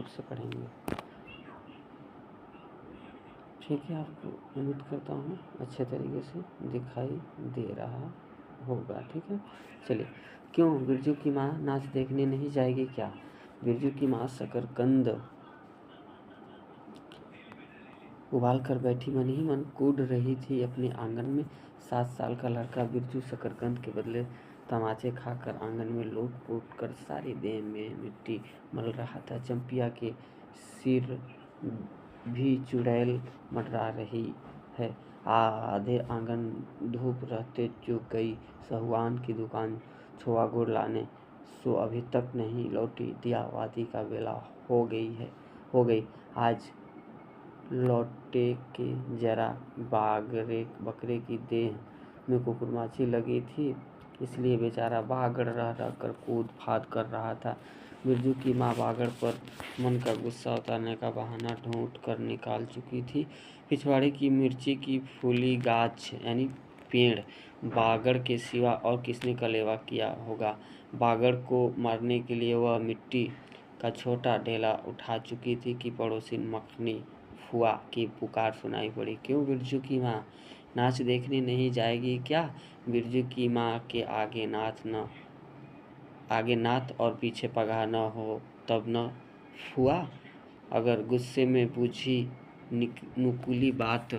रूप से पढ़ेंगे। ठीक है, आपको उम्मीद करता हूँ अच्छे तरीके से दिखाई दे रहा होगा। ठीक है, चलिए। क्यों बिरजू की माँ नाच देखने नहीं जाएगी क्या? बिरजू की माँ शकरकंद उबाल कर बैठी मन ही मन कूद रही थी अपने आंगन में। 7 साल का लड़का बिरजू शकरकंद के बदले तमाचे खाकर आंगन में लोट पोट कर सारी देह में मिट्टी मल रहा था। चंपिया के सिर भी चुड़ैल मंडरा रही है। आधे आंगन धूप रहते चूक गई सहुआन की दुकान छोआ गुड़ लाने, सो अभी तक नहीं लौटी। दियावादी का बेला हो गई। आज लौटे के जरा बकरे की देह में कुकुरमाची लगी थी, इसलिए बेचारा बागड़ रह कर कूद फाद कर रहा था। बिरजू की माँ बागड़ पर मन का गुस्सा उतारने का बहाना ढूंढ कर निकाल चुकी थी। पिछवाड़े की मिर्ची की फूली गाछ यानी पेड़ बागड़ के सिवा और किसने कलेवा किया होगा। बागड़ को मारने के लिए वह मिट्टी का छोटा ढेला उठा चुकी थी कि पड़ोसी मखनी फुआ की पुकार सुनाई पड़ी। क्यों बिरजू की माँ नाच देखने नहीं जाएगी क्या? बिरजू की माँ के आगे नाथ और पीछे पगार न हो तब न फुआ। अगर गुस्से में पूछी नुकुली बात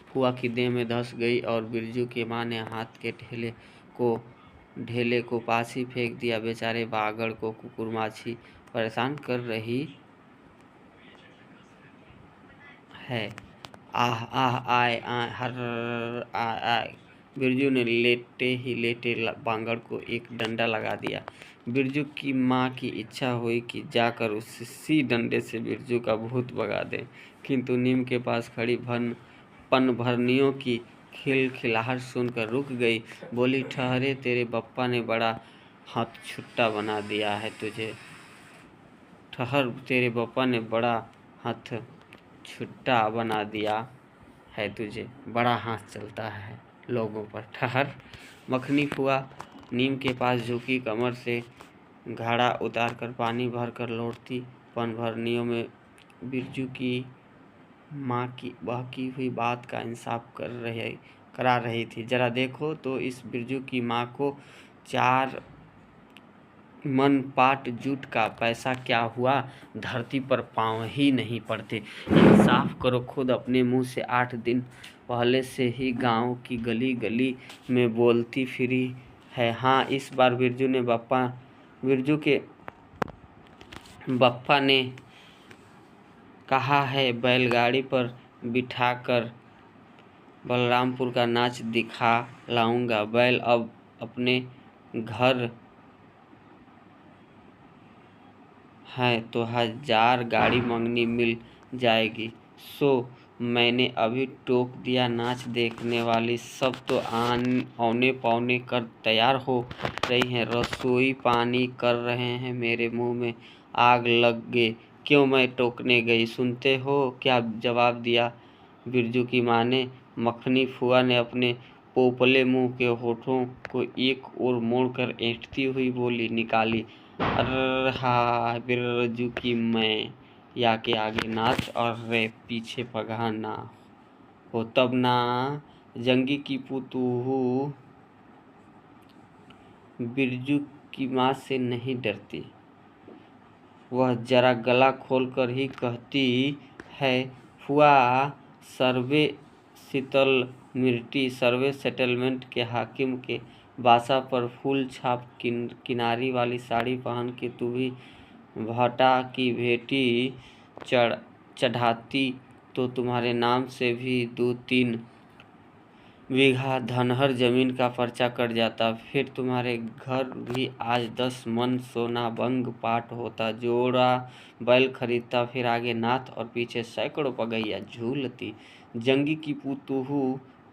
फुआ की देह में धंस गई और बिरजू की माँ ने हाथ के ढेले को पास ही फेंक दिया। बेचारे बागड़ को कुकुरमाची परेशान कर रही है। आह आह आय आय हर आय आय। बिरजू ने लेटे बागड़ को एक डंडा लगा दिया। बिरजू की माँ की इच्छा हुई कि जाकर उसी डंडे से बिरजू का भूत भगा दे, किंतु नीम के पास खड़ी पनभरनियों की खिलखिलाहट सुनकर रुक गई। बोली, ठहरे, तेरे बप्पा ने बड़ा हथछुट्टा बना दिया है तुझे। ठहर, तेरे बप्पा ने बड़ा हथछुट्टा बना दिया है तुझे, बड़ा हाथ चलता है लोगों पर। ठहर। मखनी फुआ नीम के पास झुकी कमर से घड़ा उतार कर पानी भर कर लौटती पनभरनियों में बिरजू की माँ की बहकी हुई बात का इंसाफ करा रही थी। जरा देखो तो इस बिरजू की माँ को 4 मन पाट जूट का पैसा क्या हुआ? धरती पर पाँव ही नहीं पड़ते। इंसाफ करो, खुद अपने मुंह से 8 दिन पहले से ही गांव की गली गली में बोलती फिरी है। हाँ, इस बार बिरजू के बप्पा ने कहा है बैलगाड़ी पर बिठाकर बलरामपुर का नाच दिखा लाऊंगा। बैल अब अपने घर है तो 1000 गाड़ी मंगनी मिल जाएगी। सो मैंने अभी टोक दिया। नाच देखने वाली सब तो औने पौने कर तैयार हो रही हैं, रसोई पानी कर रहे हैं। मेरे मुंह में आग लग गए। क्यों मैं टोकने गई? सुनते हो क्या जवाब दिया बिरजू की माँ ने? मखनी फुआ ने अपने पोपले मुंह के होठों को एक ओर मोड़कर ऐंठती हुई बोली निकाली, अरहा बिरजू की मैं या के आगे नाच और रे पीछे पगहा ना हो तब ना। जंगी की पुतूहू बिरजू की माँ से नहीं डरती। वह जरा गला खोलकर ही कहती है, फुआ सर्वे शीतल मिर्टी सर्वे सेटलमेंट के हाकिम के बासा पर फूल छाप किनारी वाली साड़ी पहन के तू भी भटा की भेटी चढ़ाती तो तुम्हारे नाम से भी 2-3 बीघा धनहर जमीन का पर्चा कट जाता। फिर तुम्हारे घर भी आज 10 मन सोना बंग पाट होता। जोड़ा बैल खरीदता, फिर आगे नाथ और पीछे सैकड़ों पगैया झूलती। जंगी की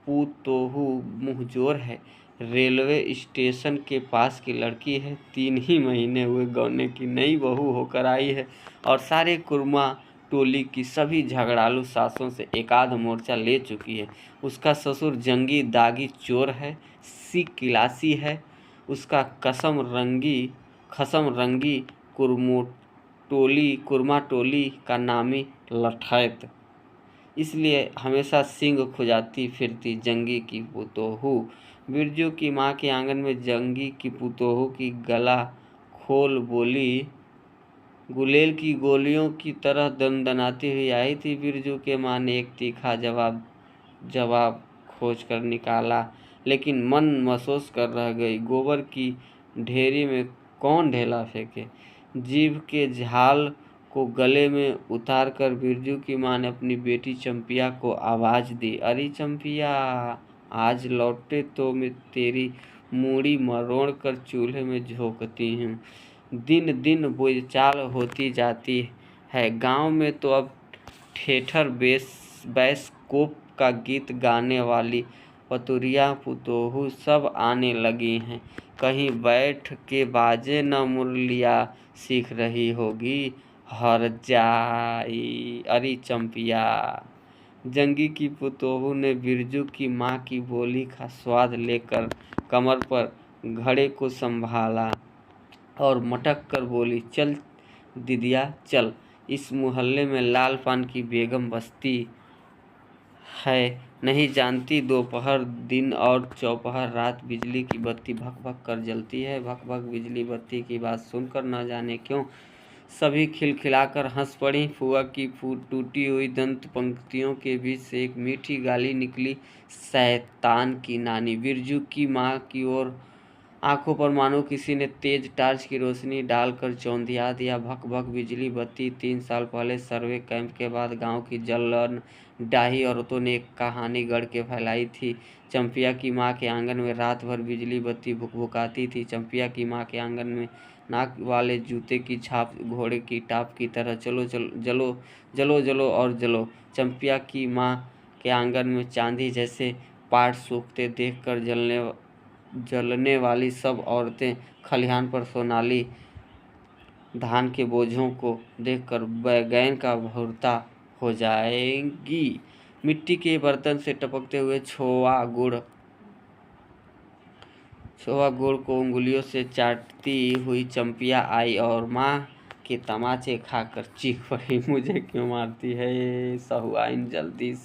पुतोहू मुंहजोर है, रेलवे स्टेशन के पास की लड़की है, 3 ही महीने हुए गौने की नई बहू होकर आई है और सारे कुर्मा टोली की सभी झगड़ालू सासों से एकाध मोर्चा ले चुकी है। उसका ससुर जंगी दागी चोर है, सी किलासी है। उसका खसम रंगी कुरमा टोली का नामी लठैत, इसलिए हमेशा सींग खुजाती फिरती जंगी की पुतोहू। बिरजू की माँ के आंगन में जंगी की पुतोहू की गला खोल बोली, गुलेल की गोलियों की तरह दनदनाती हुई आई थी। बिरजू के माँ ने एक तीखा जवाब खोज कर निकाला, लेकिन मन महसूस कर रह गई। गोबर की ढेरी में कौन ढेला फेंके। जीभ के झाल को गले में उतार कर बिरजू की माँ ने अपनी बेटी चंपिया को आवाज दी, अरे चंपिया, आज लौटे तो मैं तेरी मूड़ी मरोड़ कर चूल्हे में झोंकती हूँ। दिन दिन बोलचाल होती जाती है गांव में, तो अब ठेठर बैसकोप का गीत गाने वाली पतुरिया पुतोहू सब आने लगी हैं। कहीं बैठ के बाजे न मुरलिया सीख रही होगी। हर जाई अरे चंपिया। जंगी की पुतोहू ने बिरजू की माँ की बोली का स्वाद लेकर कमर पर घड़े को संभाला और मटक कर बोली, चल दीदिया चल, इस मोहल्ले में लाल पान की बेगम बस्ती है, नहीं जानती? दोपहर दिन और चौपहर रात बिजली की बत्ती भक भक कर जलती है। भक भक बिजली बत्ती की बात सुनकर न जाने क्यों सभी खिलखिलाकर हंस पड़ी। फुआ की टूटी हुई दंत पंक्तियों के बीच से एक मीठी गाली निकली, शैतान की नानी। बिरजू की माँ की ओर आंखों पर मानो किसी ने तेज टार्च की रोशनी डालकर चौंधिया दिया। भक भक बिजली बत्ती। 3 साल पहले सर्वे कैंप के बाद गांव की जलन डाही औरतों ने एक कहानी गढ़ के फैलाई थी। चंपिया की माँ के आंगन में रात भर बिजली बत्ती भुकभुकाती थी। चंपिया की माँ के आंगन में नाक वाले जूते की छाप घोड़े की टाप की तरह चलो चलो जलो जलो जलो और जलो। चंपिया की माँ के आंगन में चांदी जैसे पाट सूखते देखकर जलने वाली सब औरतें खलिहान पर सोनाली धान के बोझों को देखकर बैगन का भुर्ता हो जाएंगी। मिट्टी के बर्तन से टपकते हुए छोआ गुड़ को उंगलियों से चाटती हुई चंपिया आई और माँ के तमाचे खाकर चीख पड़ी, मुझे क्यों मारती है? सहुआइन जल्दी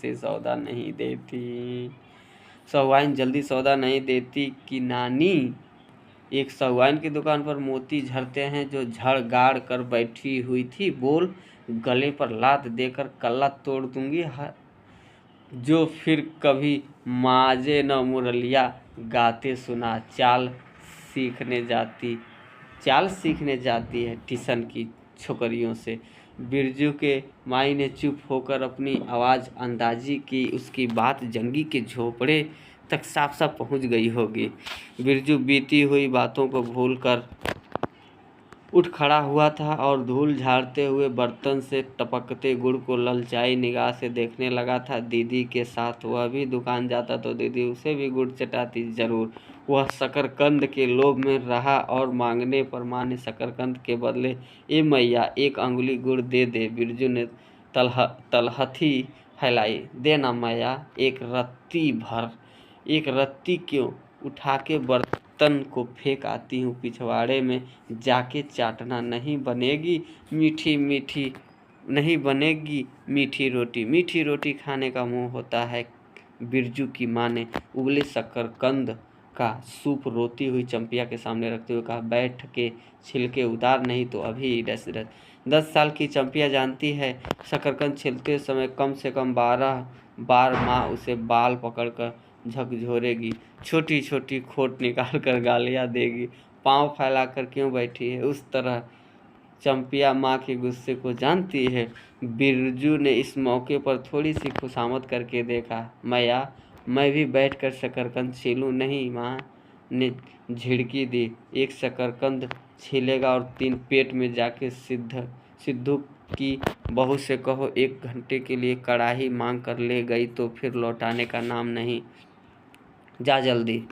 सौदा नहीं देती कि नानी? एक सहुआइन की दुकान पर मोती झरते हैं जो झड़ गाड़ कर बैठी हुई थी। बोल, गले पर लात देकर कल्ला तोड़ दूंगी जो फिर कभी माजे न मुरलिया गाते सुना। चाल सीखने जाती है टिशन की छोकरियों से। बिरजू के माई ने चुप होकर अपनी आवाज़ अंदाजी की। उसकी बात जंगी के झोपड़े तक साफ साफ पहुंच गई होगी। बिरजू बीती हुई बातों को भूलकर उठ खड़ा हुआ था और धूल झाड़ते हुए बर्तन से टपकते गुड़ को ललचाई निगाह से देखने लगा था। दीदी के साथ वह भी दुकान जाता तो दीदी उसे भी गुड़ चटाती जरूर। वह शकरकंद के लोभ में रहा और मांगने पर माँ ने शकरकंद के बदले, ए मैया, 1 अंगुली गुड़ दे दे। बिरजू ने तलहथी फैलाई, देना मैया, एक रत्ती क्यों? उठा के बर्तन को फेंक आती हूँ पिछवाड़े में जाके चाटना। नहीं बनेगी मीठी रोटी। मीठी रोटी खाने का मुंह होता है। बिरजू की माँ ने उबले शकरकंद का सूप रोती हुई चंपिया के सामने रखते हुए कहा, बैठ के छिलके उतार, नहीं तो अभी 10 साल की चंपिया जानती है शकरकंद छिलते समय कम से कम 12 बार माँ उसे बाल पकड़कर झकझोरेगी, छोटी छोटी खोट निकाल कर गालियाँ देगी। पाँव फैलाकर क्यों बैठी है उस तरह? चंपिया माँ के गुस्से को जानती है। बिरजू ने इस मौके पर थोड़ी सी खुशामद करके देखा, मैया, मैं भी बैठकर शकरकंद छीलूं? नहीं, माँ ने झिड़की दी। 1 शकरकंद छीलेगा और 3 पेट में जाके सिद्धू की बहू से कहो 1 घंटे के लिए कड़ाही मांग कर ले गई तो फिर लौटाने का नाम नहीं। जा जल्दी।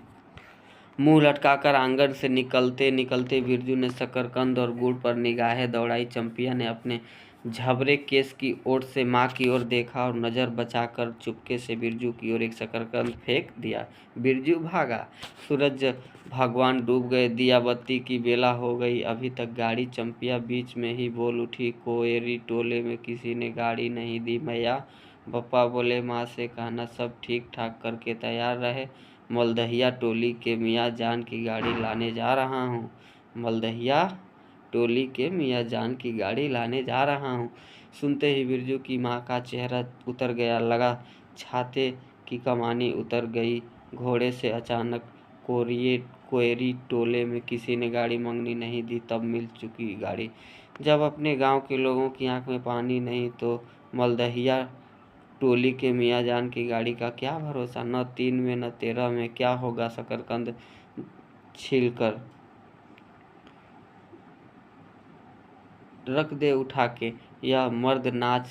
मुंह लटकाकर आंगन से निकलते निकलते बिरजू ने शकरकंद और गुड़ पर निगाहें दौड़ाई। चंपिया ने अपने झबरे केस की ओर से माँ की ओर देखा और नज़र बचाकर चुपके से बिरजू की ओर एक शकरकंद फेंक दिया। बिरजू भागा। सूरज भगवान डूब गए, दिया बत्ती की बेला हो गई। अभी तक गाड़ी। चंपिया बीच में ही बोल उठी, कोएरी टोले में किसी ने गाड़ी नहीं दी मैया। पप्पा बोले माँ से कहना सब ठीक ठाक करके तैयार रहे, मलदहिया टोली के मियाँ जान की गाड़ी लाने जा रहा हूँ। मलदहिया टोली के मियाँ जान की गाड़ी लाने जा रहा हूँ। सुनते ही बिरजू की माँ का चेहरा उतर गया, लगा छाते की कमानी उतर गई। घोड़े से अचानक कोएरी टोले में किसी ने गाड़ी मंगनी नहीं दी, तब मिल चुकी गाड़ी। जब अपने गांव के लोगों की आंख में पानी नहीं तो मलदहिया टोली के मियाँ जान की गाड़ी का क्या भरोसा। न 3 में न 13 में क्या होगा, शकरकंद छीलकर रख दे उठा के, यह मर्द नाच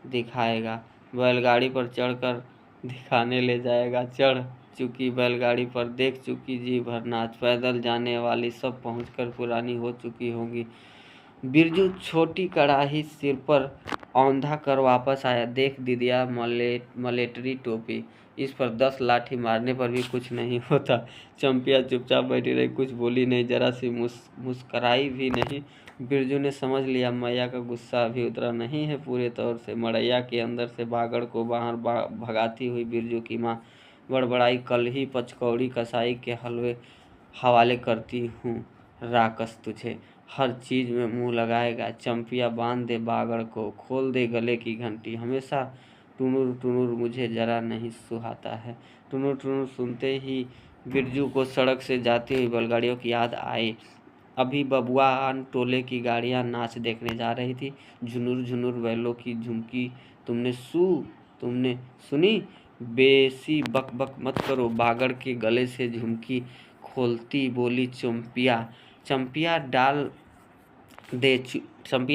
दिखाएगा। बैलगाड़ी पर चढ़कर दिखाने ले जाएगा। चढ़ चुकी बैलगाड़ी पर, देख चुकी जी भर नाच। पैदल जाने वाली सब पहुंचकर पुरानी हो चुकी होंगी। बिरजू छोटी कड़ाही सिर पर औंधा कर वापस आया। देख दीदिया, मलेटरी टोपी, इस पर 10 लाठी मारने पर भी कुछ नहीं होता। चंपिया चुपचाप बैठी रही, कुछ बोली नहीं, जरा सी मुस्कराई भी नहीं। बिरजू ने समझ लिया मैया का गुस्सा अभी उतरा नहीं है पूरे तौर से। मड़ैया के अंदर से बागड़ को बाहर भगाती हुई बिरजू की माँ बड़बड़ाई, कल ही पचकौड़ी कसाई के हलवे हवाले करती हूँ, राकस तुझे हर चीज में मुंह लगाएगा। चंपिया बांध दे बागड़ को, खोल दे गले की घंटी। हमेशा टुनुर टुनुर मुझे जरा नहीं सुहाता है। टुनुर टुनुर सुनते ही बिरजू को सड़क से जाती हुई बैलगाड़ियों की याद आई। अभी बबुआन टोले की गाड़ियां नाच देखने जा रही थी। झुनुर झुनुर बैलों की झुमकी तुमने सुनी? बेसी बक बक मत करो। बागड़ के गले से झुमकी खोलती बोली चंपिया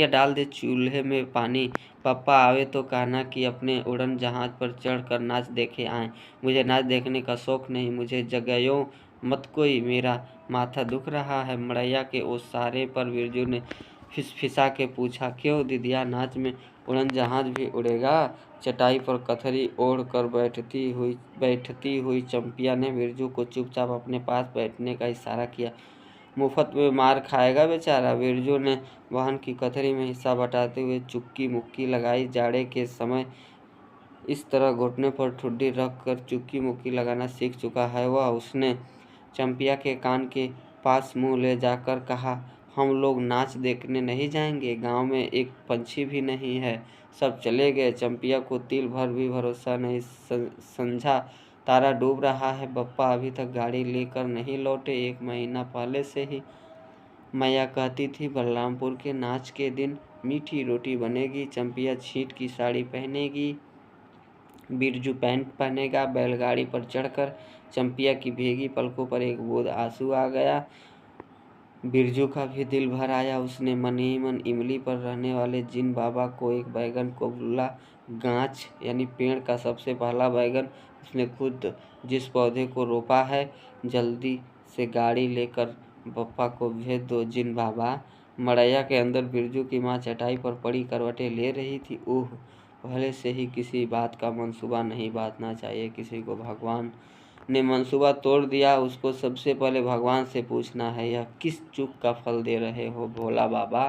डाल दे चूल्हे में पानी। पापा आवे तो कहना कि अपने उड़न जहाज पर चढ़कर नाच देखे आए। मुझे नाच देखने का शौक नहीं, मुझे जगायो मत कोई, मेरा माथा दुख रहा है। मड़ैया के ओसारे पर बिरजू ने फिसफिसा के पूछा, क्यों दीदिया, नाच में उड़न जहाज भी उड़ेगा? चटाई पर कथरी ओढ़ कर बैठती हुई चंपिया ने बिरजू को चुपचाप अपने पास बैठने का इशारा किया। मुफ्त में मार खाएगा बेचारा। बिरजू ने वाहन की कथरी में हिस्सा बटाते हुए चुक्की मुक्की लगाई। जाड़े के समय इस तरह घुटने पर ठुड्डी रख कर चुक्की मुक्की लगाना सीख चुका है वह। उसने चंपिया के कान के पास मुंह ले जाकर कहा, हम लोग नाच देखने नहीं जाएंगे? गांव में एक पंछी भी नहीं है, सब चले गए। चंपिया को तिल भर भी भरोसा नहीं। संझा तारा डूब रहा है, बप्पा अभी तक गाड़ी लेकर नहीं लौटे। 1 महीना पहले से ही मैया कहती थी बलरामपुर के नाच के दिन मीठी रोटी बनेगी, चंपिया छींट की साड़ी पहनेगी, बिरजू पैंट पहनेगा। बैलगाड़ी पर चढ़कर चंपिया की भीगी पलकों पर एक बूंद आंसू आ गया। बिरजू का भी दिल भर आया। उसने मन ही मन इमली पर रहने वाले जिन बाबा को एक बैगन को बोला, गांच यानी पेड़ का सबसे पहला बैगन उसने खुद जिस पौधे को रोपा है, जल्दी से गाड़ी लेकर पप्पा को भेज दो जिन बाबा। मड़ैया के अंदर बिरजू की माँ चटाई पर पड़ी करवटें ले रही थी। ओह, पहले से ही किसी बात का मंसूबा नहीं बांधना चाहिए किसी को। भगवान ने मंसूबा तोड़ दिया, उसको सबसे पहले भगवान से पूछना है, यह किस चूक का फल दे रहे हो भोला बाबा?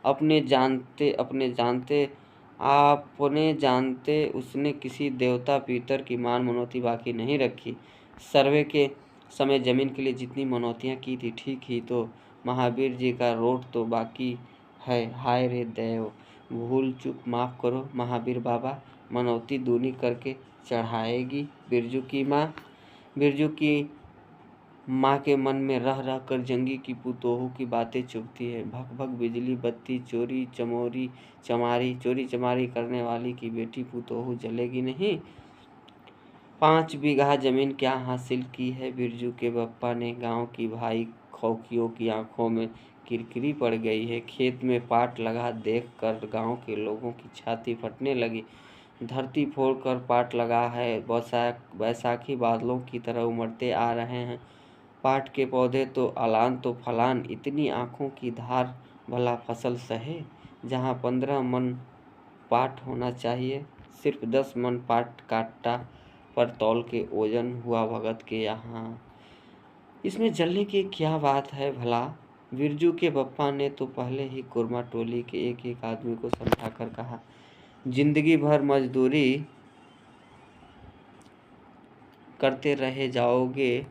अपने जानते उसने किसी देवता पितर की मान मनौती बाकी नहीं रखी। सर्वे के समय जमीन के लिए जितनी मनौतियाँ की थी, ठीक ही तो महावीर जी का रोट तो बाकी है। हाय रे देव, भूल चूक माफ़ करो महावीर बाबा, मनौती दूनी करके चढ़ाएगी। बिरजू की माँ के मन में रह रह कर जंगी की पुतोहू की बातें चुभती है। भक भक बिजली बत्ती, चोरी चमारी करने वाली की बेटी पुतोहू जलेगी नहीं। 5 बीघा जमीन क्या हासिल की है बिरजू के बप्पा ने? गांव की भाई खौकियों की आंखों में किरकिरी पड़ गई है। खेत में पाट लगा देख कर गाँव के लोगों की छाती फटने लगी। धरती फोड़ कर पाट लगा है, बैसाखी बादलों की तरह उमड़ते आ रहे हैं। पाट के पौधे तो अलान तो फलान, इतनी आंखों की धार भला फसल सहे? जहाँ 15 मन पाट होना चाहिए, सिर्फ 10 मन पाट काटा पर तौल के ओजन हुआ भगत के यहाँ। इसमें जलने की क्या बात है भला? बिरजू के बप्पा ने तो पहले ही कुरमा टोली के एक एक आदमी को समझाकर कहा, जिंदगी भर मजदूरी करते रहे जाओगे,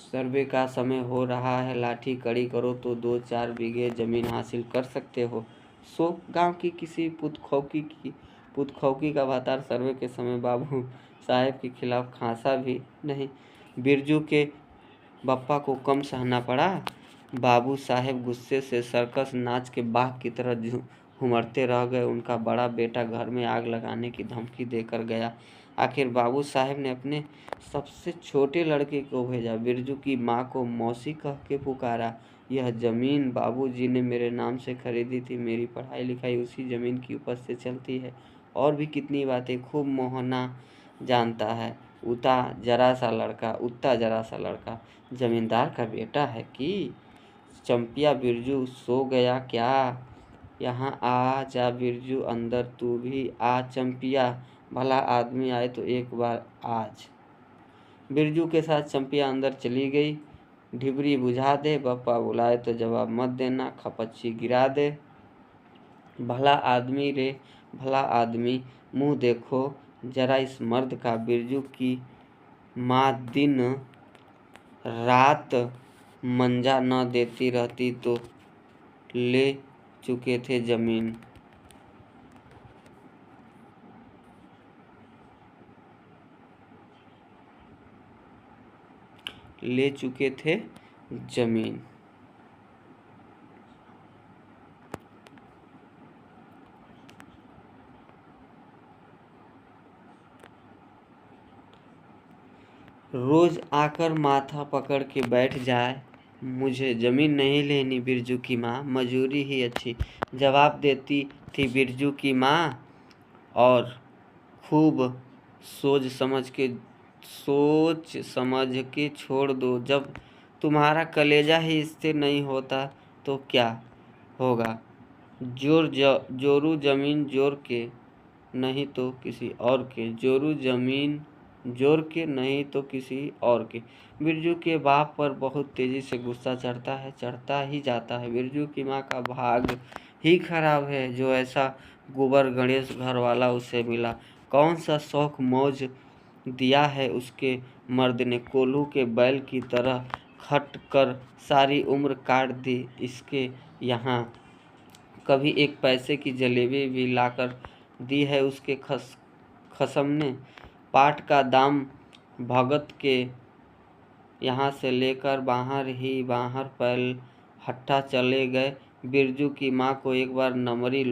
सर्वे का समय हो रहा है, लाठी कड़ी करो तो 2-4 बीघे जमीन हासिल कर सकते हो। सो गांव की किसी पुतखौकी का भातार सर्वे के समय बाबू साहेब के खिलाफ खांसा भी नहीं। बिरजू के बप्पा को कम सहना पड़ा। बाबू साहेब गुस्से से सर्कस नाच के बाघ की तरह घुमड़ते रह गए। उनका बड़ा बेटा घर में आग लगाने की धमकी देकर गया। आखिर बाबू साहेब ने अपने सबसे छोटे लड़के को भेजा। बिरजू की माँ को मौसी कह के पुकारा। यह जमीन बाबूजी ने मेरे नाम से खरीदी थी, मेरी पढ़ाई लिखाई उसी जमीन की उपज से चलती है। और भी कितनी बातें खूब मोहना जानता है। उता जरा सा लड़का जमींदार का बेटा है कि? चंपिया, बिरजू सो गया क्या? यहाँ आ जा बिरजू, अंदर तू भी आ। चंपिया, भला आदमी आए तो एक बार आज। बिरजू के साथ चंपिया अंदर चली गई। ढिबरी बुझा दे, बप्पा बुलाए तो जवाब मत देना, खपच्ची गिरा दे। भला आदमी रे भला आदमी, मुंह देखो जरा इस मर्द का। बिरजू की माँ दिन रात मंजा न देती रहती तो ले चुके थे जमीन। रोज आकर माथा पकड़ के बैठ जाए, मुझे जमीन नहीं लेनी। बिरजू की माँ, मजूरी ही अच्छी, जवाब देती थी बिरजू की माँ। और खूब सोच समझ के छोड़ दो। जब तुम्हारा कलेजा ही स्थिर नहीं होता तो क्या होगा? जोरू जमीन जोर के, नहीं तो किसी और के। जोरू जमीन जोर के, नहीं तो किसी और के। बिरजू के बाप पर बहुत तेजी से गुस्सा चढ़ता ही जाता है। बिरजू की माँ का भाग ही खराब है जो ऐसा गोबर गणेश घर वाला उसे मिला। कौन सा शौक मौज दिया है उसके मर्द ने। कोल्हू के बैल की तरह खट कर सारी उम्र काट दी इसके यहाँ। कभी एक पैसे की जलेबी भी लाकर दी है उसके खसम ने। पाट का दाम भगत के यहाँ से लेकर बाहर पैल हट्टा चले गए। बिरजू की माँ को एक बार नमरी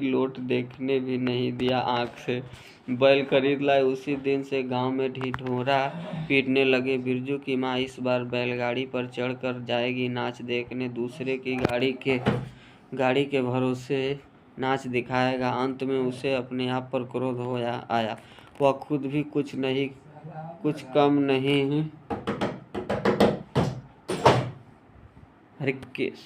लोट देखने भी नहीं दिया आँख से। बैल खरीद लाए, उसी दिन से गांव में ढिढोरा पीटने लगे। बिरजू की माँ इस बार बैलगाड़ी पर चढ़कर जाएगी नाच देखने। दूसरे की गाड़ी के भरोसे नाच दिखाएगा। अंत में उसे अपने आप पर क्रोध हो आया। वह खुद भी कुछ कम नहीं। हरिकेश